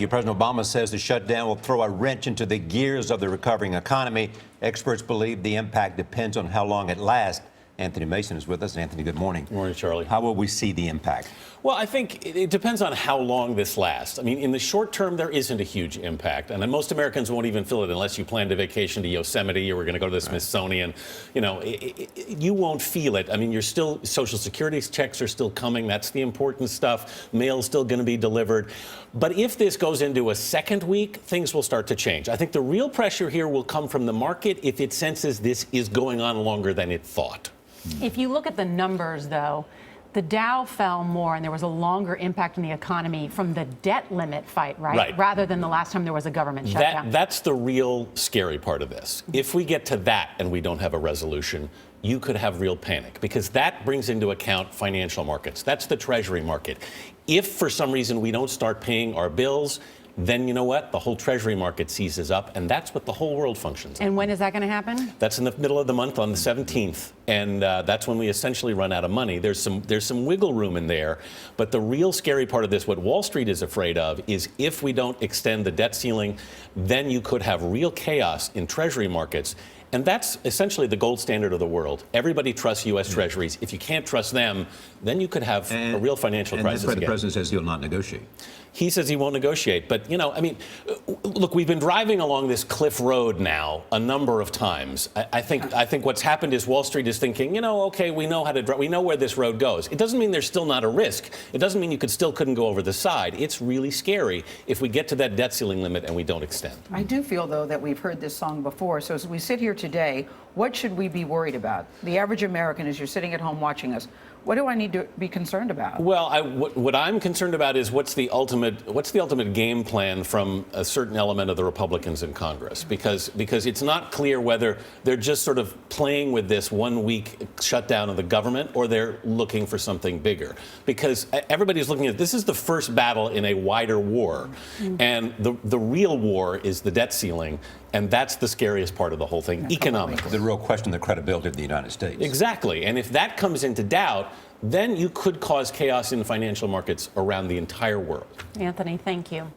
you. President Obama says the shutdown will throw a wrench into the gears of the recovering economy. Experts believe the impact depends on how long it lasts. Anthony Mason is with us. Anthony, good morning. Good morning, Charlie. How will we see the impact? Well, I think it depends on how long this lasts. I mean, in the short term, there isn't a huge impact. And then most Americans won't even feel it unless you planned a vacation to Yosemite or we're going to go to the Smithsonian. You know, you won't feel it. I mean, you're still, Social Security checks are still coming. That's the important stuff. Mail's still going to be delivered. But if this goes into a second week, things will start to change. I think the real pressure here will come from the market if it senses this is going on longer than it thought. If you look at the numbers, though, the Dow fell more and there was a longer impact on the economy from the debt limit fight, right? Rather than the last time there was a government shutdown. That's the real scary part of this. If we get to that and we don't have a resolution, you could have real panic because that brings into account financial markets. That's the Treasury market. If for some reason we don't start paying our bills, then you know what? The whole Treasury market seizes up, and that's what the whole world functions on. And when is that going to happen? That's in the middle of the month on the 17th, and that's when we essentially run out of money. There's some wiggle room in there, but the real scary part of this, what Wall Street is afraid of, is if we don't extend the debt ceiling, then you could have real chaos in Treasury markets. And that's essentially the gold standard of the world. Everybody trusts U.S. Treasuries. If you can't trust them, then you could have a real financial crisis that's why again. the president says he'll not negotiate. He says he won't negotiate. But, you know, I mean, look, we've been driving along this cliff road now a number of times. I think what's happened is Wall Street is thinking, you know, OK, we know how to we know where this road goes. It doesn't mean there's still not a risk. It doesn't mean you couldn't go over the side. It's really scary if we get to that debt ceiling limit and we don't extend. I do feel, though, that we've heard this song before. So as we sit here today, what should we be worried about? The average American, as you're sitting at home watching us, what do I need to be concerned about? Well, what I'm concerned about is what's the ultimate game plan from a certain element of the Republicans in Congress, because it's not clear whether they're just sort of playing with this 1 week shutdown of the government or they're looking for something bigger. Because everybody's looking at this is the first battle in a wider war, and the real war is the debt ceiling. And that's the scariest part of the whole thing, economically. The real question, the credibility of the United States. Exactly. And if that comes into doubt, then you could cause chaos in the financial markets around the entire world. Anthony, thank you.